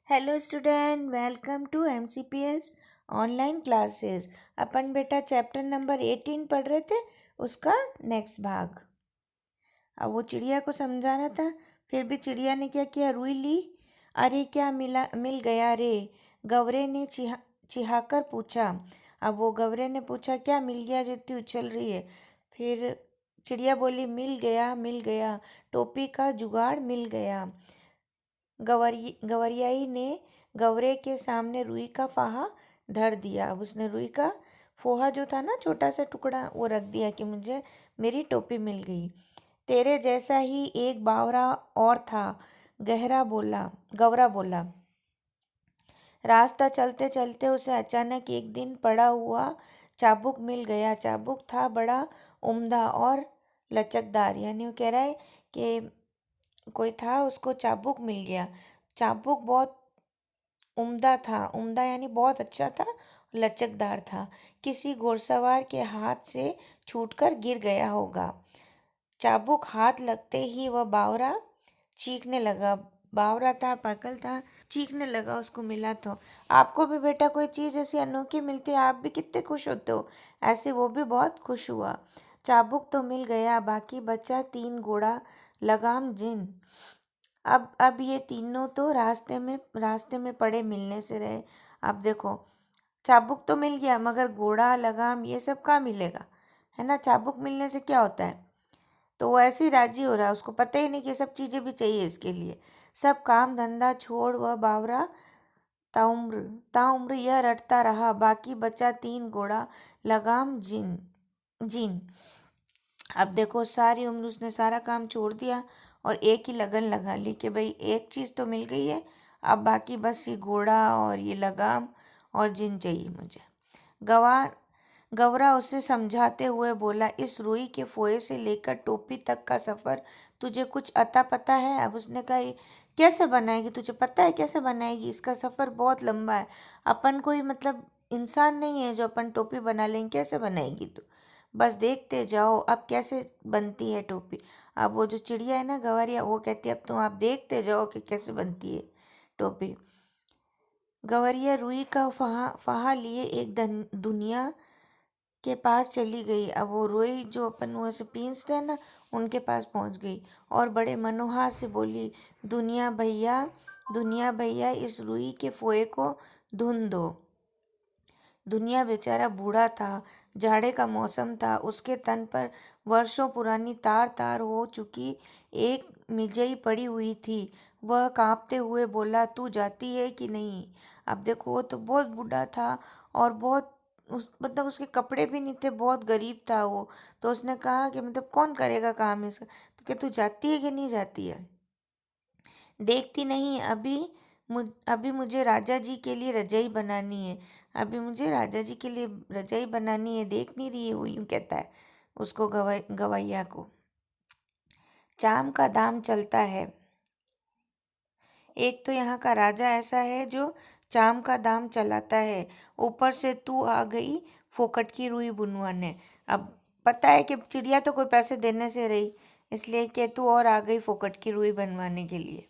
Hello student, welcome to MCPS online classes. अपन बेटा chapter number 18 पढ़ रहे थे, उसका नेक्स्ट भाग। अब वो चिड़िया को समझाना था, फिर भी चिड़िया ने क्या किया, रुई ली। अरे क्या मिल गया रे, गवरे ने चिहाकर पूछा। अब वो गवरे ने पूछा, क्या मिल गया जो इतनी उछल रही है। फिर चिड़िया बोली, मिल गया, टोपी का जुगाड़ मिल गया। गवरियाई ने गवरे के सामने रुई का फाहा धर दिया। अब उसने रुई का फोहा जो था ना, छोटा सा टुकड़ा, वो रख दिया कि मुझे मेरी टोपी मिल गई। तेरे जैसा ही एक बावरा और था, गवरा बोला। रास्ता चलते चलते उसे अचानक एक दिन पड़ा हुआ चाबुक मिल गया। चाबुक था बड़ा उम्दा और लचकदार, यानी वो कह रहा है कि कोई था, उसको चाबुक मिल गया। चाबुक बहुत उम्दा था, उम्दा यानी बहुत अच्छा था, लचकदार था। किसी घुड़सवार के हाथ से छूटकर गिर गया होगा। चाबुक हाथ लगते ही वह बावरा चीखने लगा। बावरा था, पागल था, चीखने लगा, उसको मिला तो। आपको भी बेटा कोई चीज़ ऐसी अनोखी मिलती है, आप भी कितने खुश होते हो, ऐसे वो भी बहुत खुश हुआ। चाबुक तो मिल गया, बाकी बचा 3 घोड़ा लगाम जिन। अब ये तीनों तो रास्ते में पड़े मिलने से रहे। अब देखो, चाबुक तो मिल गया, मगर घोड़ा लगाम ये सब कहाँ मिलेगा, है ना। चाबुक मिलने से क्या होता है, तो वो ऐसे ही राजी हो रहा है, उसको पता ही नहीं कि सब चीज़ें भी चाहिए इसके लिए। सब काम धंधा छोड़ वह बावरा ताउम्र यह रटता रहा, बाकी बचा 3 घोड़ा लगाम जिन जिन। अब देखो, सारी उम्र उसने सारा काम छोड़ दिया और एक ही लगन लगा ली कि भाई एक चीज़ तो मिल गई है, अब बाकी बस ये घोड़ा और ये लगाम और जिन चाहिए मुझे। गवार गवरा उसे समझाते हुए बोला, इस रुई के फोए से लेकर टोपी तक का सफ़र तुझे कुछ अता पता है। अब उसने कहा, "ये कैसे बनाएगी, तुझे पता है कैसे बनाएगी, इसका सफ़र बहुत लंबा है, अपन कोई मतलब इंसान नहीं है जो अपन टोपी बना लेंगे, कैसे बनाएगी तू, बस देखते जाओ अब कैसे बनती है टोपी।" अब वो जो चिड़िया है ना, गवरिया, वो कहती है, अब तुम आप देखते जाओ कि कैसे बनती है टोपी। गवरिया रुई का फाहा लिए एक दुनिया के पास चली गई। अब वो रुई जो अपन वो ऐसे पीसते हैं ना, उनके पास पहुंच गई और बड़े मनोहार से बोली, दुनिया भैया, इस रुई के फोए को धुन दो। दुनिया बेचारा बूढ़ा था, जाड़े का मौसम था, उसके तन पर वर्षों पुरानी तार तार हो चुकी एक मिजई पड़ी हुई थी। वह कांपते हुए बोला, तू जाती है कि नहीं। अब देखो, वो तो बहुत बूढ़ा था और बहुत मतलब उसके कपड़े भी नहीं थे, बहुत गरीब था वो। तो उसने कहा कि मतलब कौन करेगा काम इसका, तो क्या तू जाती है कि नहीं जाती है। देखती नहीं, अभी मुझे राजा जी के लिए रजाई बनानी है, अभी मुझे राजा जी के लिए रजाई बनानी है, देख नहीं रही है, वो यूँ कहता है उसको, गवैया को। चाम का दाम चलता है। एक तो यहाँ का राजा ऐसा है जो चाम का दाम चलाता है, ऊपर से तू आ गई फोकट की रुई बुनवाने। अब पता है कि चिड़िया तो कोई पैसे देने से रही, इसलिए कि तू और आ गई फोकट की रुई बनवाने के लिए।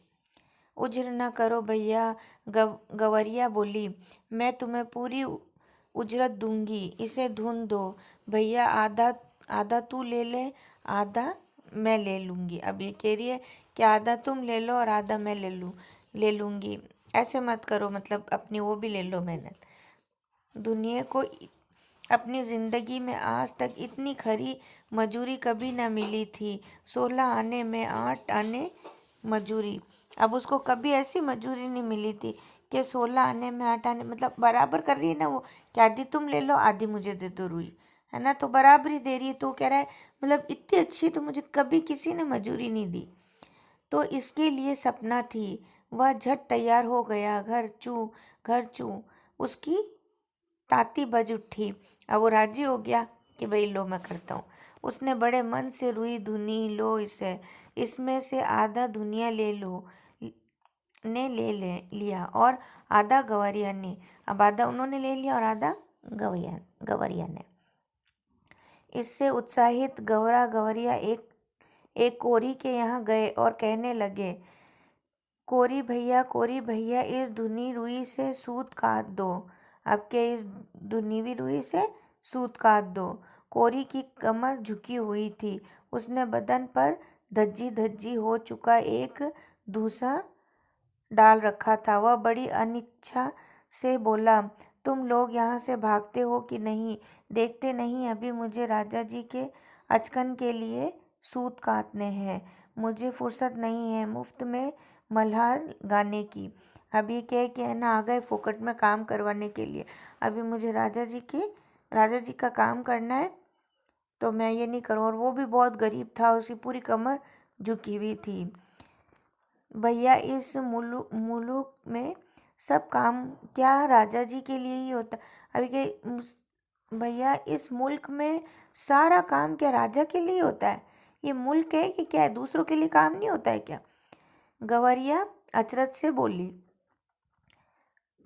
उज्र न करो भैया, गवरिया बोली, मैं तुम्हें पूरी उजरत दूंगी, इसे धुन दो भैया, आधा आधा तू ले ले, आधा मैं ले लूँगी। अब ये कह रही है कि आधा तुम ले लो और आधा मैं ले लूँगी, ऐसे मत करो, मतलब अपनी वो भी ले लो मेहनत। दुनिया को अपनी ज़िंदगी में आज तक इतनी खरी मजूरी कभी ना मिली थी, 16 आने में 8 आने मजूरी। अब उसको कभी ऐसी मजूरी नहीं मिली थी कि 16 आने में 8 आने, मतलब बराबर कर रही है ना वो, कि आधी तुम ले लो आधी मुझे दे दो रुई, है ना, तो बराबरी दे रही है। तो कह रहा है मतलब इतनी अच्छी तो मुझे कभी किसी ने मजूरी नहीं दी। तो इसके लिए सपना थी, वह झट तैयार हो गया, घर चू उसकी ताती बज उठी। अब वो राजी हो गया कि भाई लो मैं करता हूँ। उसने बड़े मन से रुई धुनी, लो इसे, इसमें से आधा दुनिया ले लो ने लिया और आधा गवरिया ने। अब आधा उन्होंने ले लिया और आधा गवरिया ने। इससे उत्साहित गवरिया एक कोरी के यहाँ गए और कहने लगे, कोरी भैया इस धुनी रुई से सूत काट दो। अब के इस धुनी हुई रुई से सूत काट दो। कोरी की कमर झुकी हुई थी। उसने बदन पर धज्जी धज्जी हो चुका एक धूसा डाल रखा था। वह बड़ी अनिच्छा से बोला, तुम लोग यहाँ से भागते हो कि नहीं? देखते नहीं अभी मुझे राजा जी के अचकन के लिए सूत काटने हैं। मुझे फुर्सत नहीं है मुफ्त में मल्हार गाने की। अभी के ना आ गए फोकट में काम करवाने के लिए। अभी मुझे राजा जी का काम करना है, तो मैं ये नहीं करूँ। और वो भी बहुत गरीब था, उसकी पूरी कमर झुकी हुई थी। भैया इस मुल्क में सब काम क्या राजा जी के लिए ही होता? अभी के भैया इस मुल्क में सारा काम क्या राजा के लिए होता है? ये मुल्क है कि क्या है? दूसरों के लिए काम नहीं होता है क्या? गवरिया अचरज से बोली,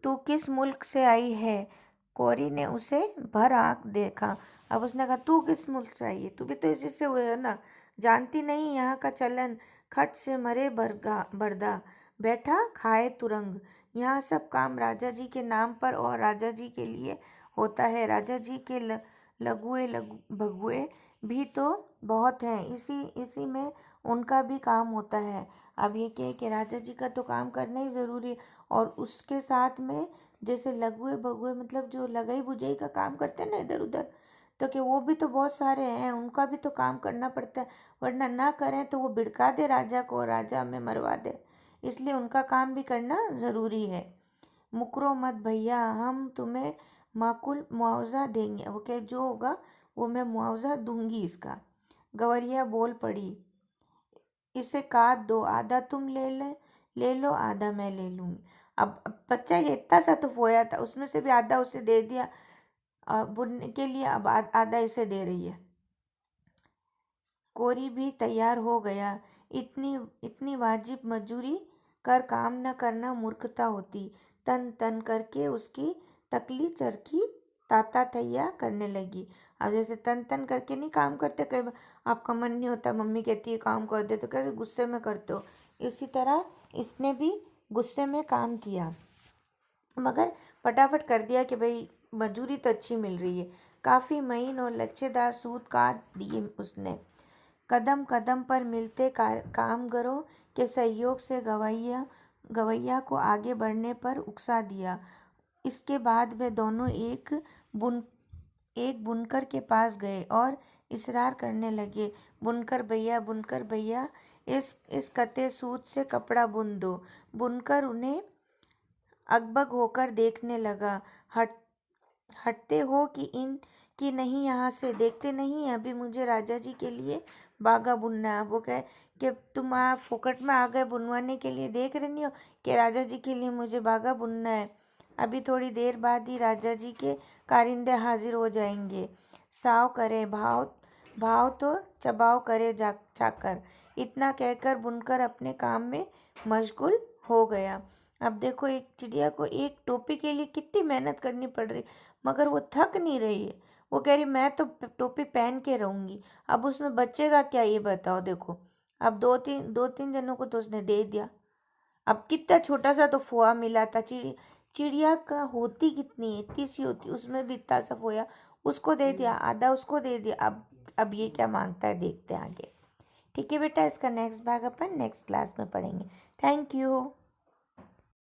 तू किस मुल्क से आई है? कोरी ने उसे भर आँख देखा। अब उसने कहा, तू किस मुल्क से आई है? तू भी तो इसी से हुए है ना? जानती नहीं यहाँ का चलन? खट से मरे बरदा, बैठा खाए तुरंग। यहाँ सब काम राजा जी के नाम पर और राजा जी के लिए होता है। राजा जी के लघुए भगुए भी तो बहुत हैं, इसी में उनका भी काम होता है। अब ये क्या है कि राजा जी का तो काम करना ही ज़रूरी है, और उसके साथ में जैसे लघुए भगुए मतलब जो लगाई बुझाई का काम करते हैं ना इधर उधर, तो कि वो भी तो बहुत सारे हैं, उनका भी तो काम करना पड़ता है। वरना ना करें तो वो भिड़का दे राजा को और राजा हमें मरवा दे। इसलिए उनका काम भी करना ज़रूरी है। मुकरो मत भैया, हम तुम्हें माकुल मुआवजा देंगे। वो कहे, जो होगा वो मैं मुआवजा दूंगी इसका। गवरिया बोल पड़ी, इसे काट दो, आधा तुम ले लो, आधा मैं ले लूँगी। अब बच्चा ये इतना सा तो फोया था, उसमें से भी आधा उसे दे दिया बुनने के लिए, अब आधा इसे दे रही है। कोरी भी तैयार हो गया। इतनी वाजिब मजूरी कर काम न करना मूर्खता होती। तन तन करके उसकी तकली चरखी ताता थैया करने लगी। अब जैसे तन तन करके नहीं काम करते, कई बार आपका मन नहीं होता, मम्मी कहती है काम कर दे, तो कैसे गुस्से में करते हो, इसी तरह इसने भी गुस्से में काम किया, मगर फटाफट कर दिया कि भाई मजूरी तो अच्छी मिल रही है। काफ़ी महीन और लच्छेदार सूत काट दिए उसने। कदम कदम पर मिलते कामगारों के सहयोग से गवैया को आगे बढ़ने पर उकसा दिया। इसके बाद वे दोनों एक बुनकर के पास गए और इसरार करने लगे, बुनकर भैया इस कते सूत से कपड़ा बुन दो। बुनकर उन्हें अकबक होकर देखने लगा। हटते हो कि नहीं यहाँ से? देखते नहीं अभी मुझे राजा जी के लिए बागा बुनना है। वो कहे कि तुम फोकट में आ गए बुनवाने के लिए, देख रही नहीं हो कि राजा जी के लिए मुझे बागा बुनना है। अभी थोड़ी देर बाद ही राजा जी के कारिंदे हाजिर हो जाएंगे। साव करे भाव तो चबाव करे चाकर। इतना कहकर बुनकर अपने काम में मशगूल हो गया। अब देखो, एक चिड़िया को एक टोपी के लिए कितनी मेहनत करनी पड़ रही, मगर वो थक नहीं रही है। वो कह रही मैं तो टोपी पहन के रहूंगी। अब उसमें बचेगा क्या, ये बताओ। देखो, अब दो तीन जनों को तो उसने दे दिया। अब कितना छोटा सा तो फोआ मिला था। चिड़िया का होती कितनी है, इतनी सी होती, उसमें भी इतना सा फोया उसको दे दिया, आधा उसको दे दिया। अब ये क्या मांगता है, देखते हैं आगे। ठीक है बेटा, इसका नेक्स्ट भाग अपन नेक्स्ट क्लास में पढ़ेंगे। Thank you.